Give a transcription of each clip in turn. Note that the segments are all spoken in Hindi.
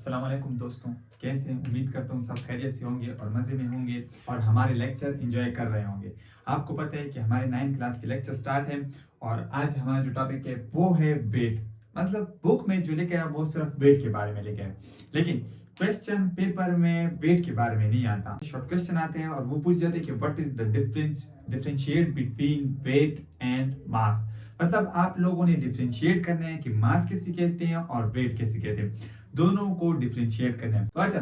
अस्सलाम वालेकुम दोस्तों, कैसे हैं? उम्मीद करता हूँ सब खैरियत से होंगे और मज़े में होंगे और हमारे लेक्चर एंजॉय कर रहे होंगे। आपको पता है कि हमारे 9th क्लास के लेक्चर स्टार्ट हैं और आज हमारा जो टॉपिक है वो है वेट। मतलब बुक में जो लिखा है वो सिर्फ वेट के बारे में लिखा है, लेकिन क्वेश्चन पेपर में वेट के बारे में नहीं आता। शॉर्ट क्वेश्चन आते हैं और वो पूछ जाते हैं कि what is the differentiate between weight and mass. मतलब आप लोगों ने डिफरेंशिएट करना है कि मास किसे कहते हैं और वेट किसे कहते हैं, दोनों को डिफरेंशिएट करना है। तो अच्छा,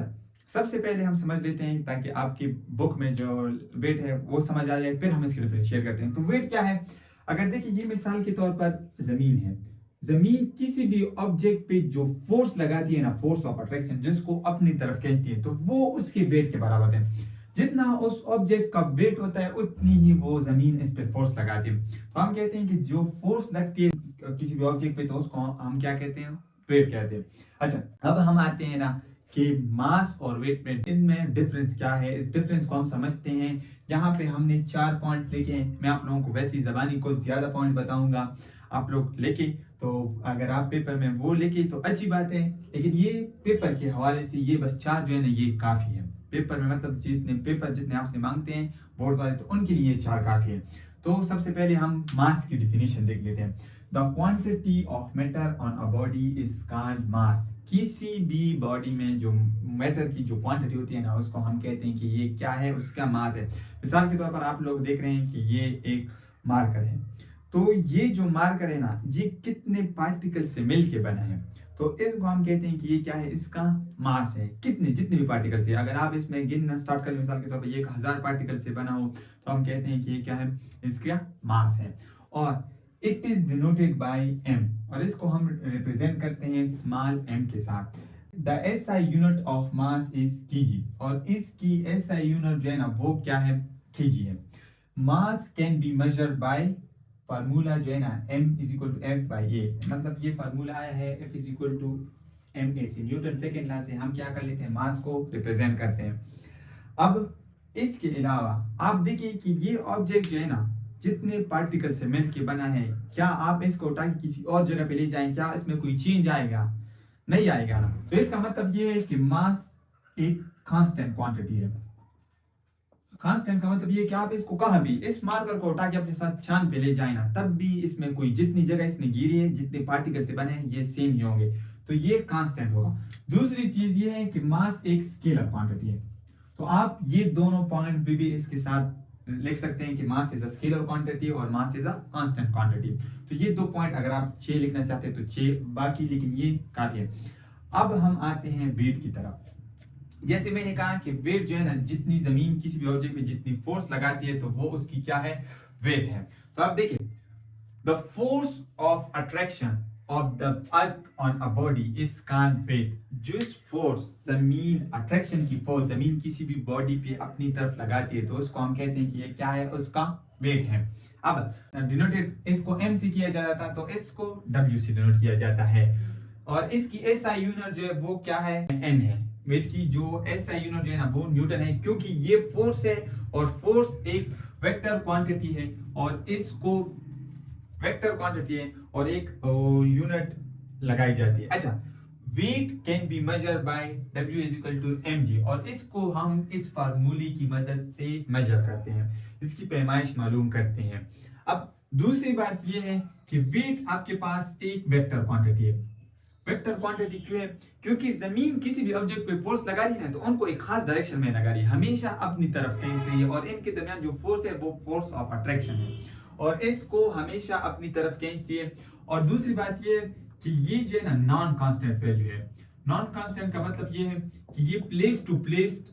सबसे पहले हम समझ लेते हैं ताकि आपकी बुक में जो वेट है वो समझ आ जाए, फिर हम इसके डिफरेंशिएट करते हैं। तो वेट क्या है? अगर देखिए, ये मिसाल के तौर पर जमीन है। जमीन किसी भी ऑब्जेक्ट पे जो फोर्स लगाती है ना, फोर्स ऑफ अट्रैक्शन, जिसको अपनी तरफ खींचती है, तो वो उसके वेट के बराबर है। जितना उस ऑब्जेक्ट का वेट होता है उतनी ही वो जमीन इस पे फोर्स लगाती है। तो हम कहते हैं कि जो फोर्स लगती है किसी भी ऑब्जेक्ट पे, तो उसको हम क्या कहते हैं? वेट कहते हैं। अच्छा, अब हम आते हैं ना कि मास और वेट में इनमें डिफरेंस क्या है। इस डिफरेंस को हम समझते हैं। यहाँ पे हमने 4 पॉइंट लिखे हैं। मैं आप लोगों को वैसी जबानी को ज्यादा पॉइंट बताऊंगा, आप लोग लिखे तो अगर आप पेपर में वो लिखे तो अच्छी बात है, लेकिन ये पेपर के हवाले से ये बस 4 जो है ना ये काफी है। पेपर में मतलब जितने आपसे मांगते हैं बोर्ड वाले, तो उनके लिए 4 काफी है। तो सबसे पहले हम मास की डिफिनेशन देख लेते हैं। The quantity of matter on a body is called मास। किसी भी बॉडी में जो मैटर की जो क्वांटिटी होती है ना, उसको हम कहते हैं कि ये क्या है, उसका मास है। मिसाल के तौर पर आप लोग देख रहे हैं कि ये एक मार्कर है। तो ये जो मार्कर है ना, ये कितने पार्टिकल से मिलके बना है, तो इसको हम कहते हैं कि ये क्या है, इसका मास है। कितने जितने भी पार्टिकल से, अगर आप इसमें गिनना स्टार्ट करें, मिसाल के तौर पर ये 1000 पार्टिकल से बना हो, तो हम कहते हैं कि ये क्या है, इसका मास है। और it is denoted by m, और इसको हम रिप्रेजेंट करते हैं स्मॉल m के साथ। The SI unit of mass is kg, और इसकी SI यूनिट जो है ना वो क्या है, kg है। Mass can be measured by formula जो है ना m is equal to f by a। मतलब ये फार्मूला आया है f is equal to ma से, न्यूटन सेकेंड लॉ से हम क्या कर लेते हैं, मास को रिप्रेजेंट करते हैं। अब इसके अलावा आप देखिए कि ये ऑब्जेक्ट जो है ना जितने पार्टिकल से मिलके बना है, क्या आप इसको उठा के किसी और जगह पे ले जाएं, क्या इसमें कोई चेंज आएगा? नहीं आएगा ना। तो इसका मतलब ये है कि मास एक कांस्टेंट क्वांटिटी है। कांस्टेंट का मतलब ये कि आप इसको कहां भी, इस मार्कर को उठा के अपने साथ चांद पे ले जाए ना, तब भी इसमें कोई जितनी जगह इसने गिरी है, जितने पार्टिकल से बने हैं, ये सेम ही होंगे। तो ये कांस्टेंट होगा। दूसरी चीज ये है कि मास एक स्केलर क्वांटिटी है। तो आप ये दोनों पॉइंट भी इसके साथ लिख सकते हैं कि mass is a scalar quantity और mass is a constant quantity. तो ये 2 पॉइंट अगर आप 6 लिखना चाहते हैं तो 6, बाकी लेकिन ये काफी है। अब हम आते हैं वेट की तरफ। जैसे मैंने कहा कि वेट जो है ना, जितनी जमीन किसी भी ऑब्जेक्ट पे जितनी फोर्स लगाती है, तो वो उसकी क्या है, वेट है। तो आप देखिए, the force of attraction of the earth on a body is called weight. जो फोर्स जमीन अट्रैक्शन की फोर्स जमीन किसी भी बॉडी पे अपनी तरफ लगाती है, तो उसको हम कहते हैं कि ये क्या है, उसका वेट है। अब डिनोटेड इसको m से किया जाता था, तो इसको w से डिनोट किया जाता है। और इसकी SI यूनिट जो है वो क्या है, n है। वेट की जो SI यूनिट जो है ना वो न्यूटन है, क्योंकि ये फोर्स है और फोर्स एक वेक्टर क्वांटिटी है, और इसको वेक्टर क्वांटिटी है और एक यूनिट लगाई जाती है। अच्छा, weight can be measure by W is equal to mg, और इसको हम इस फार्मूले की मदद से मेजर करते हैं, इसकी पैमाइश मालूम करते हैं। अब दूसरी बात यह है कि वेट आपके पास एक वेक्टर क्वांटिटी है। वेक्टर क्वांटिटी क्यों है? क्योंकि जमीन किसी भी ऑब्जेक्ट पे फोर्स लगा रही है ना, तो उनको एक खास डायरेक्शन में लगा रही है, हमेशा अपनी तरफ खींच रही है, और इनके दरमियान जो फोर्स है वो फोर्स ऑफ अट्रैक्शन है, और इसको हमेशा अपनी तरफ खींचती है। और दूसरी बात ये है कि ये जो है ना नॉन कांस्टेंट वैल्यू है। नॉन कांस्टेंट का मतलब ये है कि ये प्लेस टू प्लेस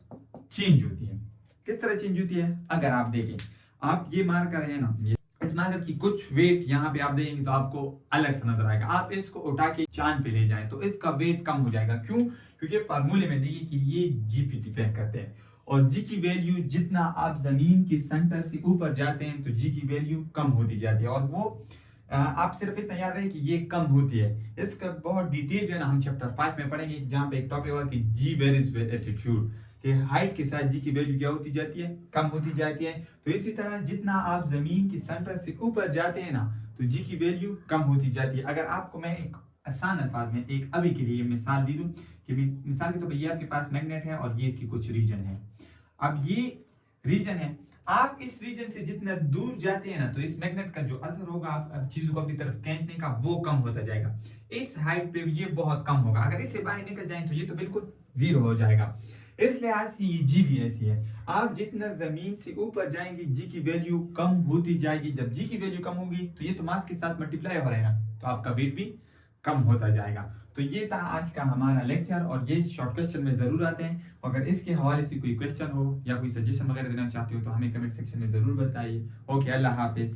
चेंज होती है। किस तरह चेंज होती है? अगर आप देखें, आप ये मार्कर है ना, इस मार्कर की कुछ वेट यहाँ पे आप देखेंगे तो आपको अलग सा नजर आएगा। आप इसको उठा के चांद पे ले जाएं तो इसका वेट कम हो जाएगा। क्यों? क्योंकि फार्मूले में देखिए कि ये जी पे डिपेंड करते हैं, और जी की वैल्यू जितना आप जमीन के सेंटर से ऊपर जाते हैं तो जी की वैल्यू कम होती जाती है, और वो आप सिर्फ इतना याद रखें कि ये कम होती है। इसका बहुत डिटेल जो है ना हम चैप्टर 5 में पढ़ेंगे, जहाँ पे एक टॉपिक होगा कि जी वेरीज विद एल्टीट्यूड, कि हाइट के साथ जी की वैल्यू क्या होती जाती है, कम होती जाती है। तो इसी तरह जितना आप जमीन के सेंटर से ऊपर जाते हैं ना, तो जी की वैल्यू कम होती जाती है। अगर आपको मैं एक आसान अल्फाज में एक अभी के लिए मिसाल दे दूं कि मिसाल के तौर पर ये आपके पास मैग्नेट है और ये इसकी कुछ रीजन है। अब ये रीजन है, आप इस रीजन से जितना दूर जाते हैं ना तो इस मैग्नेट का जो असर होगा आप चीजों को अपनी तरफ खींचने का वो कम होता जाएगा। इस हाइट पे ये बहुत कम होगा, अगर इससे बाहर निकल जाए तो ये तो बिल्कुल जीरो हो जाएगा। इस लिहाज से ये जी भी ऐसी है, आप जितना जमीन से ऊपर जाएंगे जी की वैल्यू कम होती जाएगी। जब जी की वैल्यू कम होगी तो ये तो मास के साथ मल्टीप्लाई हो रहा है ना, तो आपका वेट भी कम होता जाएगा। तो ये था आज का हमारा लेक्चर और ये शॉर्ट क्वेश्चन में जरूर आते हैं। अगर इसके हवाले से कोई क्वेश्चन हो या कोई सजेशन वगैरह देना चाहते हो तो हमें कमेंट सेक्शन में जरूर बताइए। ओके, अल्लाह हाफिज।